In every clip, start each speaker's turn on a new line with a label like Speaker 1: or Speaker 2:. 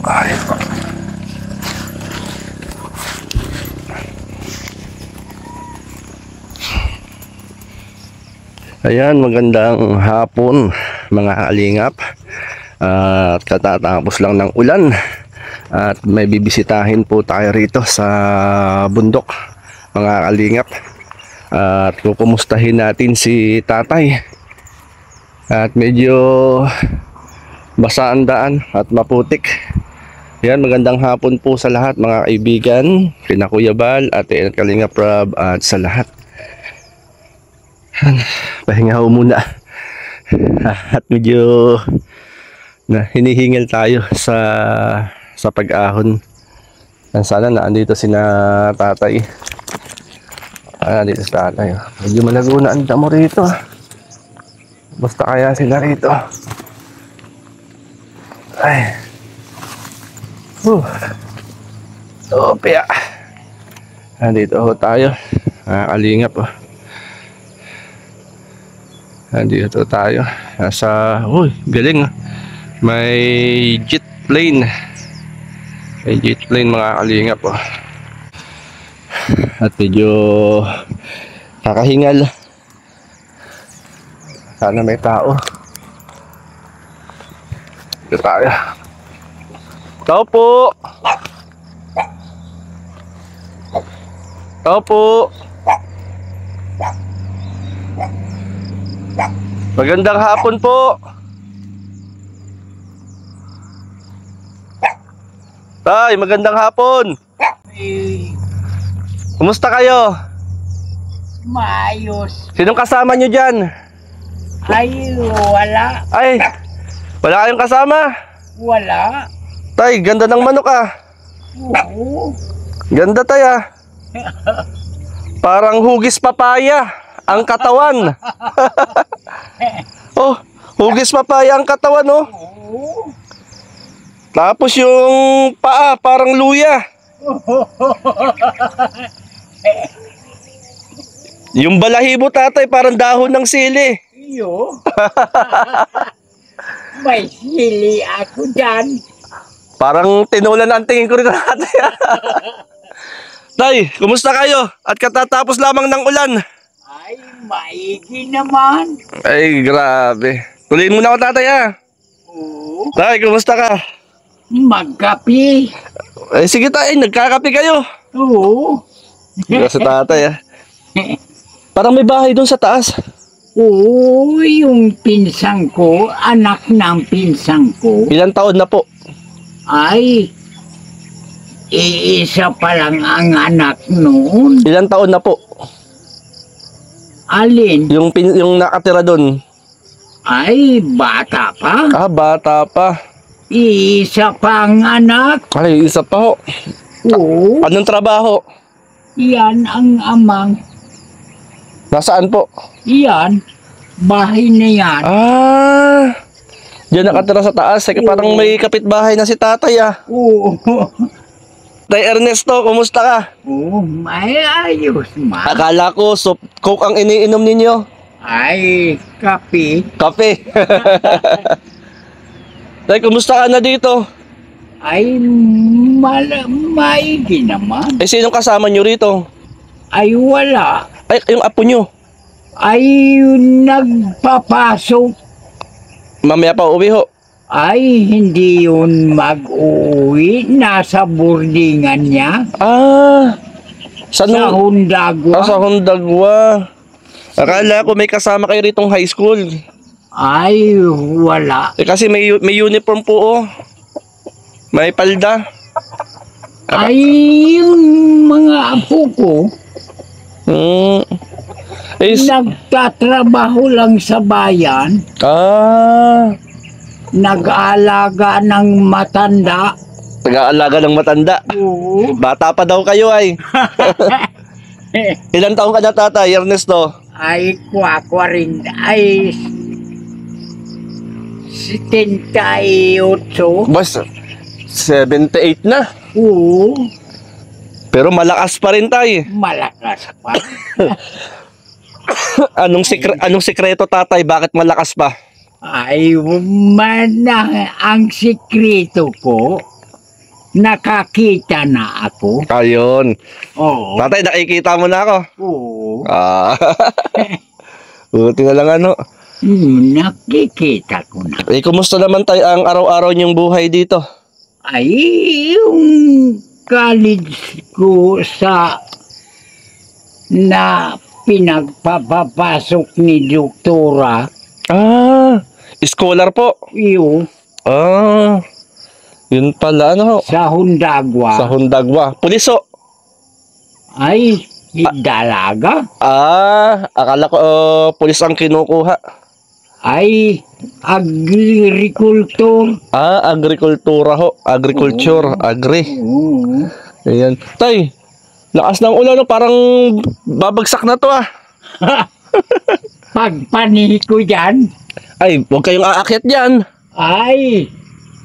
Speaker 1: Ay. Ayan, magandang hapon mga kalingap. At katatapos lang ng ulan. At may bibisitahin po tayo rito sa bundok mga kalingap. At kukumustahin natin si tatay. At medyo basa ang daan at maputik. Ayan, magandang hapon po sa lahat mga kaibigan, kina Kuya Bal, Ate at Kalingap Rob at sa lahat. Pahinga ho muna. At medyo hinihingal tayo sa pag-ahon. Sana naandito sina tatay. Dito si tatay. Medyo malago na ang damo rito. Basta kaya sila rito. Ay. Opya. Nandito ho tayo. Kalingap oh. Nandito tayo. Galing. May jet plane. May jet plane mga kalingap oh. At medyo kakahingal. Sana may tao. Dito tayo. Tao po. Tao po. Magandang hapon po. Tay, magandang hapon. Kumusta kayo?
Speaker 2: Maayos.
Speaker 1: Sinong kasama nyo dyan?
Speaker 2: Ay, wala.
Speaker 1: Ay, wala kayong kasama?
Speaker 2: Wala.
Speaker 1: Tay, ganda ng manok ah.
Speaker 2: Oo.
Speaker 1: Ganda tay ah. Parang hugis papaya ang katawan. Oh, hugis papaya ang katawan oh.
Speaker 2: Oo.
Speaker 1: Tapos yung paa parang luya. Yung balahibo tatay parang dahon ng sili.
Speaker 2: Iyo. May sili ako dyan.
Speaker 1: Parang tinulan ang tingin ko rin tatay. Tay, kumusta kayo? At katatapos lamang ng ulan.
Speaker 2: Ay, maigi naman.
Speaker 1: Ay, grabe. Tuloyin muna ako tatay ah.
Speaker 2: Oo.
Speaker 1: Tay, kumusta ka?
Speaker 2: Magkapi.
Speaker 1: Ay, sige tay, nagkakape kayo.
Speaker 2: Oo.
Speaker 1: Sa tatay ah. Parang may bahay doon sa taas.
Speaker 2: Oo, yung pinsang ko, anak ng pinsang ko,
Speaker 1: Ilang taon na po?
Speaker 2: ay, iisa pa lang ang anak noon.
Speaker 1: Ilang taon na po?
Speaker 2: Alin?
Speaker 1: Yung nakatira doon.
Speaker 2: Ay, bata pa.
Speaker 1: Bata pa.
Speaker 2: Iisa pa ang anak.
Speaker 1: Ay, isa pa ho.
Speaker 2: Oo,
Speaker 1: Anong trabaho?
Speaker 2: yan ang amang.
Speaker 1: Nasaan po?
Speaker 2: Yan, bahay na yan.
Speaker 1: Diyan nakatira sa taas. Parang may kapitbahay na si tatay ah.
Speaker 2: Oo,
Speaker 1: Tay Ernesto, kumusta ka?
Speaker 2: oo, may ayos ma.
Speaker 1: Akala ko coke ang iniinom ninyo.
Speaker 2: Ay, kape.
Speaker 1: Kape. Tay, kumusta ka na dito?
Speaker 2: Ay, maigi naman.
Speaker 1: Ay, sinong kasama nyo rito?
Speaker 2: Ay, wala.
Speaker 1: Ay, yung apo nyo.
Speaker 2: Ay, nagpapasok.
Speaker 1: Mamaya pa uwi ho.
Speaker 2: Ay, hindi yun mag-uwi. Nasa boardingan niya.
Speaker 1: Sa
Speaker 2: Sa Hundagwa.
Speaker 1: Sa Hundagwa. Akala ko may kasama kayo ritong high school.
Speaker 2: Ay, wala.
Speaker 1: Kasi may uniform po oh. May palda.
Speaker 2: Ay, yung mga apo ko, nagtatrabaho lang sa bayan. Nag-aalaga ng matanda.
Speaker 1: Nag-aalaga ng matanda.
Speaker 2: Oo.
Speaker 1: Bata pa daw kayo ay. Ilan taong ka na tatay, Ernesto?
Speaker 2: Ay, kwakwa rin. Ay, 78.
Speaker 1: Bas, 78 na.
Speaker 2: Oo.
Speaker 1: Pero malakas pa rin tayo.
Speaker 2: Malakas pa.
Speaker 1: Anong sikreto tatay? Bakit malakas pa?
Speaker 2: Ay, ang sikreto ko, nakakita na ako.
Speaker 1: Ayun.
Speaker 2: Oo.
Speaker 1: Tatay, nakikita mo na ako.
Speaker 2: Oo.
Speaker 1: Ah. Buti na lang ano.
Speaker 2: Nakikita ko na.
Speaker 1: Kumusta naman tayo ang araw-araw niyong buhay dito?
Speaker 2: Ay, yung college ko na pinagpapapasok ni doktora,
Speaker 1: Ah, scholar po.
Speaker 2: yun,
Speaker 1: Ah, yun pala ano.
Speaker 2: sa Hundagwa,
Speaker 1: Sa Hundagwa. Puliso.
Speaker 2: ay dalaga,
Speaker 1: Ah, akala ko pulis ang kinukuha.
Speaker 2: ay agricultor.
Speaker 1: Ah, agrikultura ho. Agriculture. Agri.
Speaker 2: Oo.
Speaker 1: Ayan. Tay, lakas ng ulan, no? Parang babagsak na to ah.
Speaker 2: Pagpanihi ko dyan,
Speaker 1: Ay, huwag kayong aakyat dyan.
Speaker 2: ay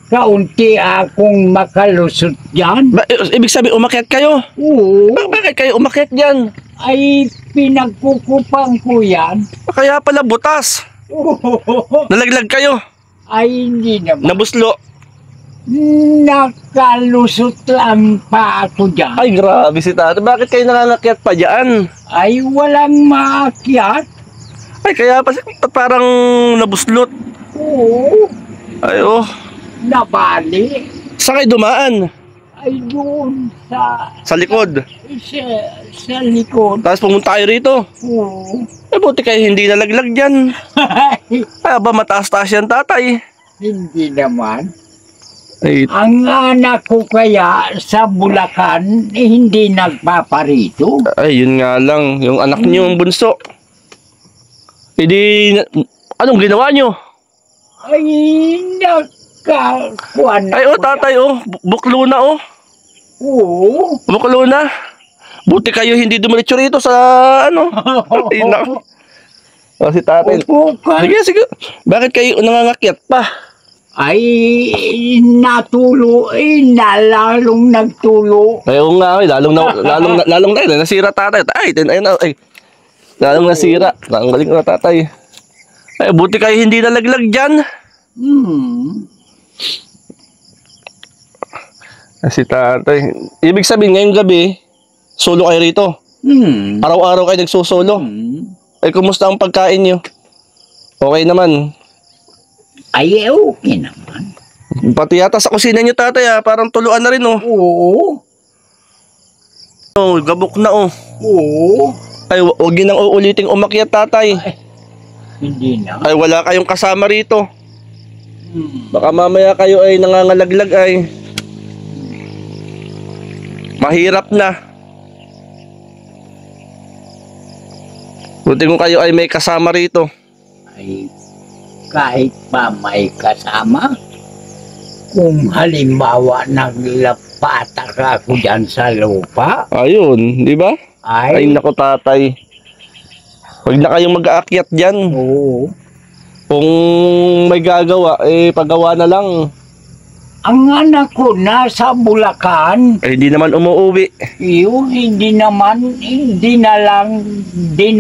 Speaker 2: kaunti akong makalusot dyan.
Speaker 1: Ibig sabihin, umakyat kayo.
Speaker 2: Oo.
Speaker 1: Bakit kayo umakyat dyan?
Speaker 2: Ay pinagkukupang ko yan.
Speaker 1: Kaya pala butas. Nalaglag kayo.
Speaker 2: Ay hindi naman.
Speaker 1: Nabuslo.
Speaker 2: Nakalusot lang pa ako dyan.
Speaker 1: Ay, grabe si tatay. Bakit kayo nangangakyat pa dyan?
Speaker 2: Ay walang maakyat.
Speaker 1: Ay, kaya pa parang nabuslot.
Speaker 2: Oo.
Speaker 1: Ay, oh.
Speaker 2: Nabali.
Speaker 1: Saan kayo dumaan?
Speaker 2: Ay doon
Speaker 1: Sa likod.
Speaker 2: sa likod.
Speaker 1: Tapos pumunta kayo rito.
Speaker 2: Oo.
Speaker 1: Eh, buti kayo hindi nalaglag dyan. Ay, ba, mataas-taas yan, tatay.
Speaker 2: Hindi naman.
Speaker 1: Ay,
Speaker 2: Ang anak ko kaya sa Bulacan, hindi nagpaparito.
Speaker 1: yun nga lang. Yung anak niyo, yung bunso. Anong ginawa niyo?
Speaker 2: Ay, nakakuan
Speaker 1: Ay, oh, tatay, oh. Buklo na, oh.
Speaker 2: Oo.
Speaker 1: Buklo na. Buti kayo hindi dumiretso rito sa, ano. Ay, naku. Oh, si tatay.
Speaker 2: Opo ka.
Speaker 1: Sige, sige. Bakit kayo nangangakyat pa?
Speaker 2: Ay, natulo. Nalalong nagtulo.
Speaker 1: Ay, oo nga, lalong tayo. Nasira tatay. Ay. Lalong nasira. Ang galing na tatay. Ay, buti kayo hindi nalaglag dyan. Si tatay. Ibig sabihin, ngayong gabi, solo kayo rito. Araw-araw kayo nagsusolo. Ay, kumusta ang pagkain nyo? Okay naman.
Speaker 2: Ay, okay naman.
Speaker 1: Pati yata sa kusina nyo, tatay, parang tuluan na rin, oh.
Speaker 2: Oo.
Speaker 1: Oh, gabok na, oh.
Speaker 2: Oo.
Speaker 1: Ay, huwag yun nang uuliting umakyat, tatay.
Speaker 2: Hindi na.
Speaker 1: Ay, wala kayong kasama rito. Baka mamaya kayo ay nangangalaglag ay. Mahirap na. Buti kung kayo ay may kasama rito.
Speaker 2: Ay, kahit pa may kasama, kung halimbawa naglapatak ako dyan sa lupa,
Speaker 1: Ayun, di ba? Ay,
Speaker 2: ay,
Speaker 1: naku tatay. Huwag na kayong mag-aakyat dyan.
Speaker 2: oo.
Speaker 1: Kung may gagawa, paggawa na lang.
Speaker 2: Ang anak ko nasa Bulacan,
Speaker 1: Ay, hindi naman umuuwi.
Speaker 2: yun, hindi na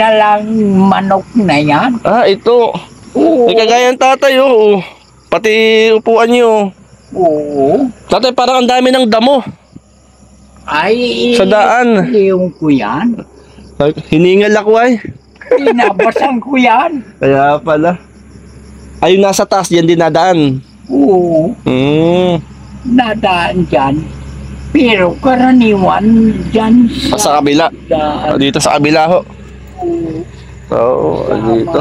Speaker 2: lang manok na yan.
Speaker 1: Ito.
Speaker 2: Oo.
Speaker 1: Ay, kagaya ng tatay, oh. Pati upuan nyo.
Speaker 2: Oo.
Speaker 1: Tatay, parang ang dami ng damo.
Speaker 2: Ay,
Speaker 1: Sa daan.
Speaker 2: yung ko yan.
Speaker 1: Ay, hiningal ako ay.
Speaker 2: Pinabasan ko yan.
Speaker 1: Kaya pala. Ay, yung nasa taas, yan din nadaan.
Speaker 2: Oo.
Speaker 1: Nadaan
Speaker 2: Dyan. Pero karaniwan dyan
Speaker 1: sa kabila.
Speaker 2: daan.
Speaker 1: Dito sa kabila ho. Oo, dito.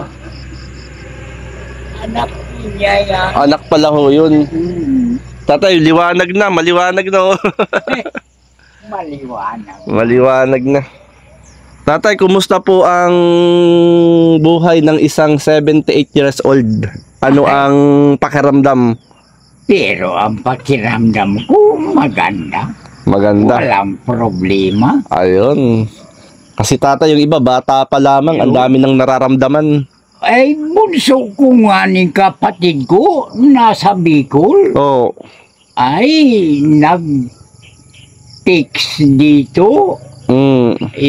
Speaker 2: Anak niya yan.
Speaker 1: Anak pala ho yun.
Speaker 2: Hmm.
Speaker 1: Tatay, liwanag na. Maliwanag na ho.
Speaker 2: Maliwanag.
Speaker 1: Maliwanag na. Tatay, kumusta po ang buhay ng isang 78 years old? Ano ang pakiramdam?
Speaker 2: Pero ang pakiramdam ko maganda.
Speaker 1: Maganda.
Speaker 2: Walang problema.
Speaker 1: Ayun. Kasi tatay, yung iba, bata pa lamang. Ang dami nang nararamdaman.
Speaker 2: Ay, bunso ko nga ni kapatid ko nasa Bicol.
Speaker 1: Oo.
Speaker 2: Ay, nag-text dito.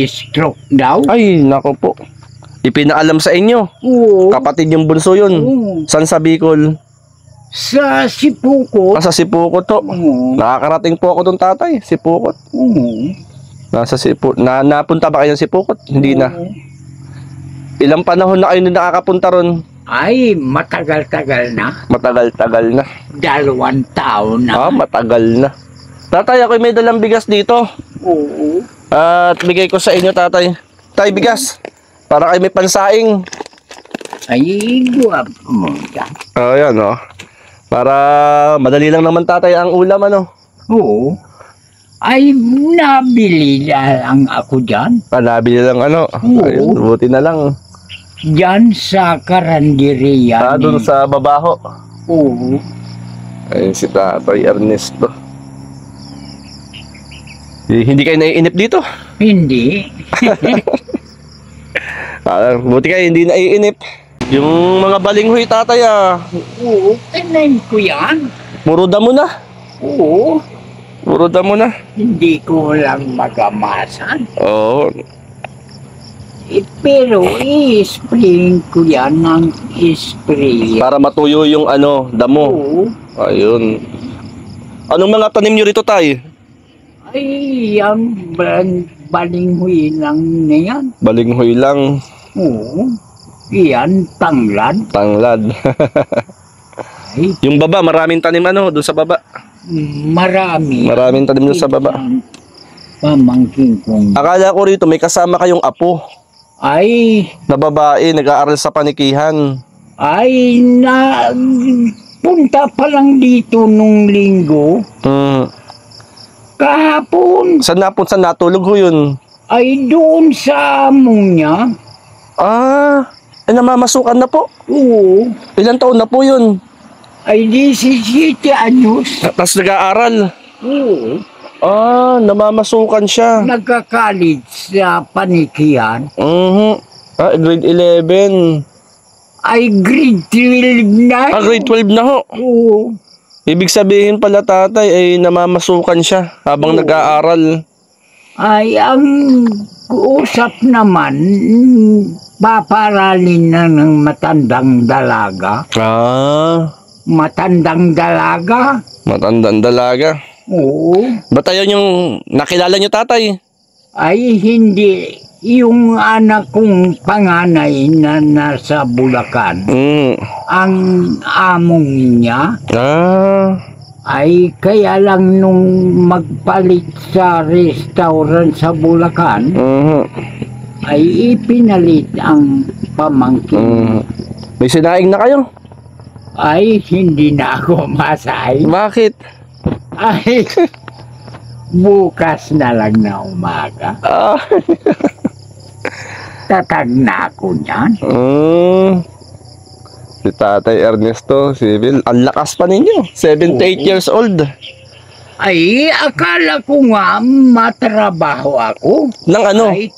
Speaker 2: Stroke daw.
Speaker 1: Ay, nako po. Ipinaalam sa inyo.
Speaker 2: Oo.
Speaker 1: Kapatid yung bunso yun.
Speaker 2: Oo.
Speaker 1: San sa Bicol?
Speaker 2: Sa Sipukot.
Speaker 1: Sa Sipukot to.
Speaker 2: Oo.
Speaker 1: Nakakarating po ako doon, tatay. Sipukot.
Speaker 2: Oo.
Speaker 1: Nasa Sipukot. Napunta ba kayo ng Sipukot? Hindi na.
Speaker 2: Oo.
Speaker 1: Ilang panahon na kayo nakakapunta ron?
Speaker 2: Ay, matagal-tagal na.
Speaker 1: Matagal-tagal na.
Speaker 2: 2 taon na.
Speaker 1: Matagal na. Tatay, ako may dalang bigas dito.
Speaker 2: Oo.
Speaker 1: At bigay ko sa inyo, tatay. Tay, bigas. Para kayo may pansaing.
Speaker 2: Ay, guwapo mo ka.
Speaker 1: Ayan, oh. Para madali lang naman, tatay, ang ulam, ano?
Speaker 2: Oo. Ay, nabili na lang ako dyan.
Speaker 1: Nabili lang, ano?
Speaker 2: Oo.
Speaker 1: Ayun, buti na lang.
Speaker 2: Dyan sa Karandiriya.
Speaker 1: Doon sa babaho.
Speaker 2: Oo.
Speaker 1: Ayun si Tatay Ernesto. Hindi kayo naiinip dito?
Speaker 2: Hindi.
Speaker 1: Buti kayo hindi naiinip. Yung mga balinghoy, tatay,
Speaker 2: Oo, tinayin ko yan.
Speaker 1: puro damo na.
Speaker 2: Oo.
Speaker 1: Puro damo na.
Speaker 2: Hindi ko lang magamasan.
Speaker 1: Oo.
Speaker 2: Pero i-sprayin ko yan ng spray.
Speaker 1: Para matuyo yung damo.
Speaker 2: Oo.
Speaker 1: Ayun. Anong mga tanim nyo rito, tay?
Speaker 2: Ay, yan, balinghoy lang na yan.
Speaker 1: Balinghoy lang.
Speaker 2: Oo. Yan, tanglad.
Speaker 1: Tanglad.
Speaker 2: Ay,
Speaker 1: Yung baba, maraming tanim doon sa baba.
Speaker 2: marami.
Speaker 1: Maraming tanim doon sa baba.
Speaker 2: Yan, pamangkin kong.
Speaker 1: Akala ko rito may kasama kayong apo
Speaker 2: Ay,
Speaker 1: na babae nag-aaral sa panikihan.
Speaker 2: ay, punta pa lang dito nung linggo. Kahapon,
Speaker 1: Saan natulog ho yun?
Speaker 2: ay doon sa among niya.
Speaker 1: Namamasukan na po.
Speaker 2: Oo.
Speaker 1: Ilang taon na po yun?
Speaker 2: Ay 17 anyos.
Speaker 1: Tapos nag-aaral.
Speaker 2: Oo.
Speaker 1: Namamasukan siya.
Speaker 2: Nagkakalit sa panikihan.
Speaker 1: Grade 11.
Speaker 2: Ay grade 12 na.
Speaker 1: Grade 12 na ho.
Speaker 2: Oo.
Speaker 1: Ibig sabihin pala, tatay, ay namamasukan siya habang
Speaker 2: Oo.
Speaker 1: nag-aaral.
Speaker 2: Ay ang usap naman, paparalin na ng matandang dalaga. Matandang dalaga?
Speaker 1: Matandang dalaga.
Speaker 2: Oo.
Speaker 1: Ba't ayaw yung nakilala nyo, tatay?
Speaker 2: Ay hindi. Yung anak kong panganay na nasa Bulacan, ang among niya, ay kaya lang nung magpalit sa restaurant sa Bulacan, ay ipinalit ang pamangkin.
Speaker 1: May sinaing na kayo?
Speaker 2: Ay hindi na ako masay.
Speaker 1: Bakit?
Speaker 2: Ay bukas na lang na umaga. Tatag na ako niyan.
Speaker 1: Si Tatay Ernesto, civil. Ang lakas pa ninyo. 78 years old.
Speaker 2: Ay, akala ko nga matrabaho ako.
Speaker 1: Nang ano?
Speaker 2: Ay,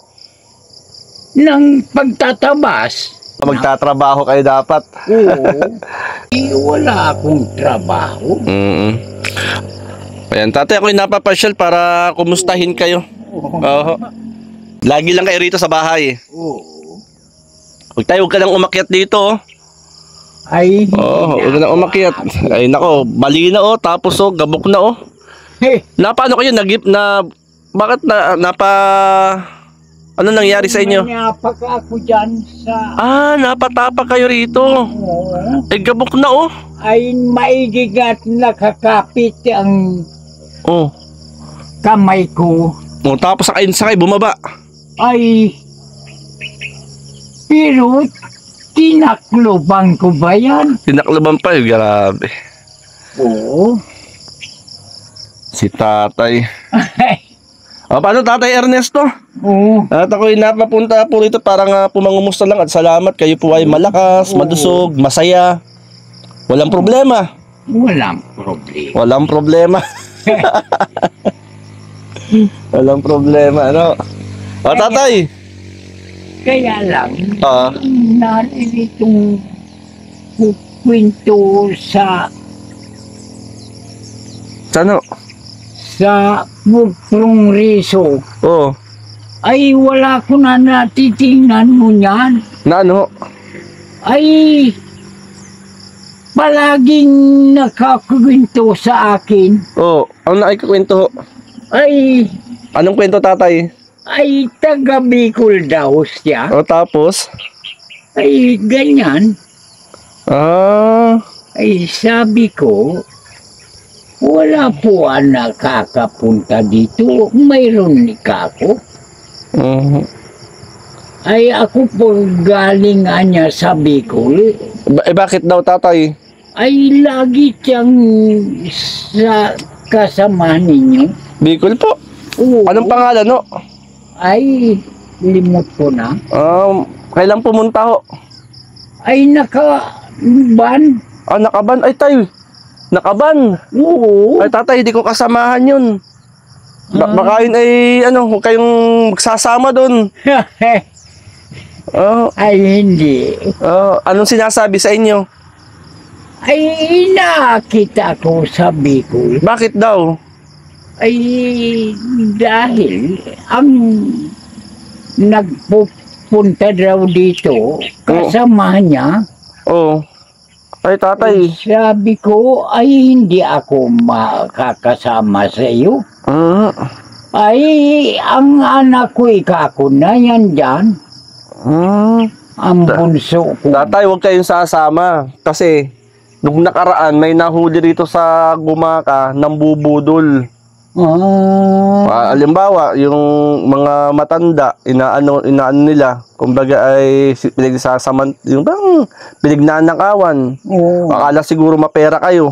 Speaker 2: nang pagtatabas.
Speaker 1: Magtatrabaho kayo dapat.
Speaker 2: Oo. Wala akong trabaho.
Speaker 1: Ayan, tatay, ako'y napapasyal para kumustahin kayo. Oo. Lagi lang kayo rito sa bahay.
Speaker 2: Oo.
Speaker 1: Huwag ka nang umakyat dito.
Speaker 2: Ay,
Speaker 1: Huwag ka nang umakyat. Ay, nako, bali na tapos gabok na Paano kayo bakit ano nangyari sa inyo?
Speaker 2: Napak ako dyan sa...
Speaker 1: Napatapak kayo rito.
Speaker 2: Oo.
Speaker 1: Ay, gabok na
Speaker 2: Ay, maigigat nakakapit ang kamay ko.
Speaker 1: Tapos sakay, bumaba.
Speaker 2: Ay, pero tinakloban ko ba yan?
Speaker 1: Tinakloban pa grabe.
Speaker 2: Oo.
Speaker 1: Si tatay. Paano, Tatay Ernesto?
Speaker 2: Oo.
Speaker 1: At ako'y napapunta po rito para nga pumangumusta lang at salamat. Kayo po ay malakas, madusog, masaya. Walang problema.
Speaker 2: Walang problema.
Speaker 1: Walang problema. Walang problema, tatay.
Speaker 2: Kaya lang, naririto kwento sa progreso. Ay, wala ko na natitingnan mo niyan.
Speaker 1: Na ano?
Speaker 2: Ay, palaging nakakwento sa akin
Speaker 1: Oh, ano nakikikwento ho?
Speaker 2: ay
Speaker 1: Anong kwento, tatay?
Speaker 2: taga Bicol daw siya.
Speaker 1: O, tapos?
Speaker 2: Ay ganyan.
Speaker 1: Ah,
Speaker 2: Ay sabi ko, wala po ang nakakapunta dito. Mayroon ni kako.
Speaker 1: mhm.
Speaker 2: Ay ako po galing nga niya sa Bicol.
Speaker 1: Bakit daw, tatay?
Speaker 2: Ay lagi siyang sa kasama ninyo.
Speaker 1: Bicol po.
Speaker 2: Oo.
Speaker 1: Anong pangalan, no?
Speaker 2: Ay limot ko na.
Speaker 1: Kailan pumunta ho?
Speaker 2: Ay nakaban.
Speaker 1: Ah, nakaban. Ay, tay. Nakaban.
Speaker 2: Oo.
Speaker 1: Ay, tatay, hindi ko kasamahan yun. Baka yun ay, huwag kayong magsasama doon. Oh,
Speaker 2: Ay hindi.
Speaker 1: anong sinasabi sa inyo?
Speaker 2: Ay nakita ko sa Bicol.
Speaker 1: Bakit daw?
Speaker 2: Ay dahil ang nagpupunta daw dito kasama niya.
Speaker 1: Oh. Ay, tatay.
Speaker 2: Sabi ko ay hindi ako makakasama sa iyo.
Speaker 1: Ah,
Speaker 2: Ay ang anak ko ikako na yan dyan. Ang bunso ko.
Speaker 1: tatay, huwag kayong sasama. Kasi, nung nakaraan, may nahuli rito sa Gumaka ng bubudol. Halimbawa, yung mga matanda, inaano nila, kumbaga ay pinagsasaman, yung bang pinagnanakawan.
Speaker 2: Oo.
Speaker 1: Akala siguro mapera kayo.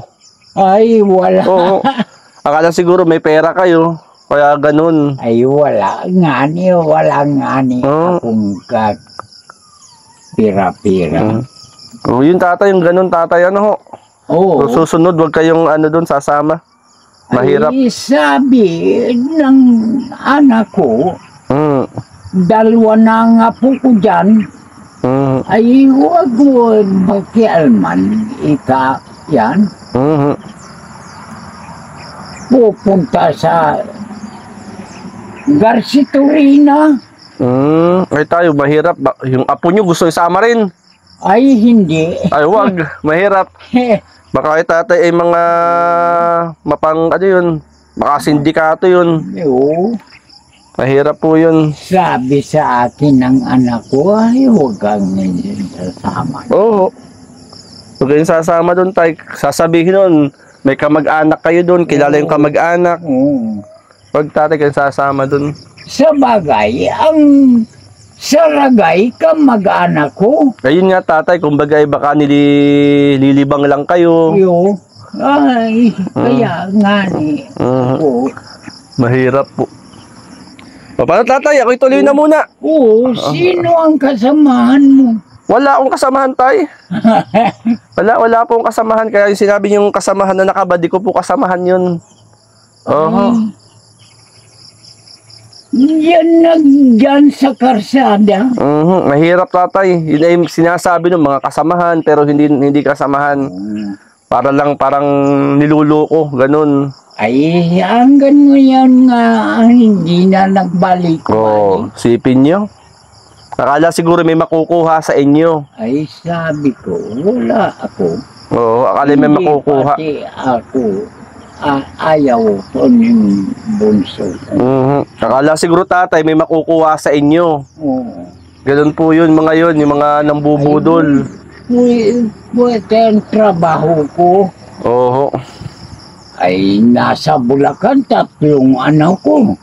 Speaker 2: Ay wala.
Speaker 1: Oo. Akala siguro may pera kayo. Kaya ganun.
Speaker 2: Ay wala nga ni
Speaker 1: Oo.
Speaker 2: akong pira-pira.
Speaker 1: Oh, yun tatay, yung ganun tatay, ano ho.
Speaker 2: Oo.
Speaker 1: So, susunod, wag kayong doon sasama. Mahirap.
Speaker 2: Ay sabi ng anak ko,
Speaker 1: Mm.
Speaker 2: dalawa na ang apo ko dyan, ay huwag mo makialman yan.
Speaker 1: Mhm.
Speaker 2: Pupunta sa Garcitorina.
Speaker 1: Ay tayo, mahirap. Yung apo nyo gusto isama rin.
Speaker 2: Ay hindi.
Speaker 1: Ay, wag. Mahirap. Baka ay tatay ay mga mapang, yun, baka sindikato yun.
Speaker 2: Oo.
Speaker 1: Mahirap po yun.
Speaker 2: Sabi sa akin ng anak ko, ay huwag kang sasama.
Speaker 1: Oo. Huwag kayong sasama doon, tay. Sasabihin nun, may kamag-anak kayo doon, kilala yung kamag-anak.
Speaker 2: Oo.
Speaker 1: Huwag tatay kayong sasama doon.
Speaker 2: Sa bagay, ang saragay ka mag-anak ko.
Speaker 1: Ayun nga tatay, kumbaga ay baka nililibang lang kayo.
Speaker 2: Yo. Ay, kaya nga ni. Oo.
Speaker 1: Mahirap po. O, paano tatay? Ako ituloy na muna.
Speaker 2: Oo, sino ang kasamahan mo?
Speaker 1: Wala akong kasamahan, tay. Wala pong kasamahan. Kaya yung sinabi niyong kasamahan na nakabad, di ko po kasamahan yun. Oo.
Speaker 2: Yan sa karsada.
Speaker 1: Mahirap tatay. Yun ay sinasabi ng mga kasamahan pero hindi kasamahan. Para lang parang niluloko, ganun.
Speaker 2: Ay, hanggang mo yan nga, hindi na nagbalik.
Speaker 1: Oo, sipin nyo. Akala siguro may makukuha sa inyo.
Speaker 2: Ay, sabi ko, wala ako.
Speaker 1: Oo, akala may makukuha.
Speaker 2: Pati ako, ayaw ko ng bunso.
Speaker 1: Akala siguro tatay may makukuha sa inyo.
Speaker 2: Oo.
Speaker 1: Ganun po yun, mga yun, yung mga nambubudol.
Speaker 2: Pwede ang trabaho ko.
Speaker 1: Oo.
Speaker 2: Ay, nasa Bulacan, 3 anak ko.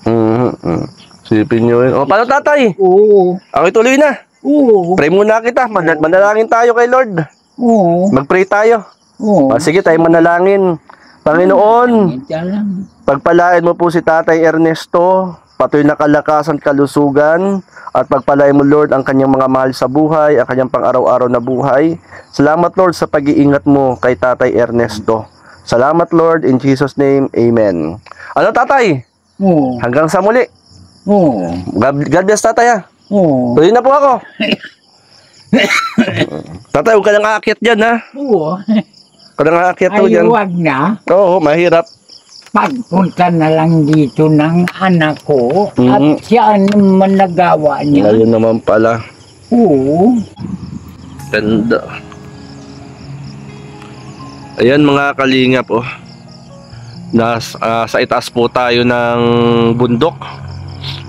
Speaker 1: Sipin nyo yun. O, paano tatay?
Speaker 2: Oo.
Speaker 1: Ako ituloy na.
Speaker 2: Oo.
Speaker 1: Pray muna kita. Manalangin tayo kay Lord.
Speaker 2: Oo.
Speaker 1: Mag-pray tayo.
Speaker 2: Oo.
Speaker 1: O, sige tayo manalangin. Panginoon,
Speaker 2: Ito lang.
Speaker 1: pagpalain mo po si Tatay Ernesto, patuloy na kalakasan, kalusugan, at pagpalain mo Lord ang kanyang mga mahal sa buhay, ang kanyang pang-araw-araw na buhay. Salamat Lord sa pag-iingat mo kay Tatay Ernesto. Salamat Lord, in Jesus name, Amen. Ano tatay?
Speaker 2: Oo.
Speaker 1: Hanggang sa muli.
Speaker 2: Oo.
Speaker 1: God bless tatay ha.
Speaker 2: Oo.
Speaker 1: Tuloy na po ako. Tatay, huwag ka nang aakyat dyan ha.
Speaker 2: Oo.
Speaker 1: Huwag ka nang aakyat to
Speaker 2: Ay,
Speaker 1: dyan.
Speaker 2: wag na.
Speaker 1: Oo, mahirap.
Speaker 2: Pagpunta na lang dito ng anak ko at siya ang managawa niya.
Speaker 1: Ngayon naman pala.
Speaker 2: Oo.
Speaker 1: Ganda. Ayan mga kalingap, oh. Sa itaas po tayo ng bundok.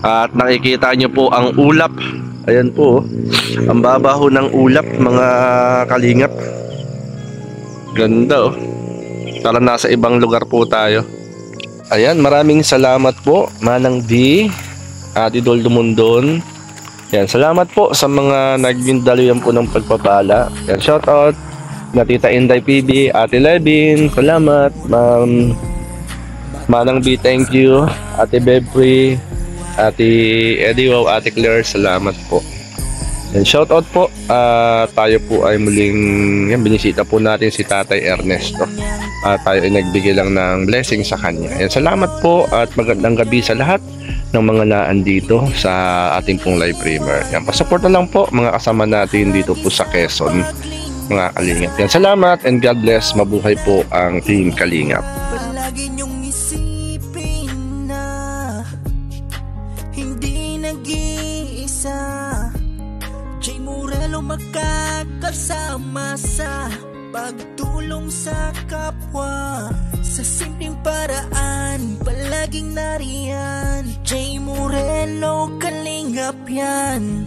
Speaker 1: At nakikita nyo po ang ulap. Ayan po, oh. Ang babaho ng ulap mga kalingap. Ganda, oh. Para nasa ibang lugar po tayo. Ayan, maraming salamat po Manang D, Ate Dol Dumundon. Yan, salamat po sa mga nagdindaloyan po ng pagpapala. Yan, shout out na Tita Inday PB, Ate Levin, salamat. Ma'am Manang B, thank you. Ate Bebri, Ate Eddie, wow, Ate Claire, salamat po. Yan, shout out po. Tayo po ay muling yan, binisita po natin si Tatay Ernesto. Tayo ay nagbigay lang ng blessing sa kanya. Yan, salamat po at magandang gabi sa lahat ng mga naandito sa ating pong live streamer. Yan, pasupport na lang po mga kasama natin dito po sa Quezon, mga kalingap. Yan, salamat and God bless. Mabuhay po ang Team Kalingap.
Speaker 3: Palagi niyong isipin na hindi nag-iisa. Jay Morelo magkakasama sa pagtulong sa kapwa. Sa simpleng paraan, palaging nariyan. Jay Morelo, kalingap yan.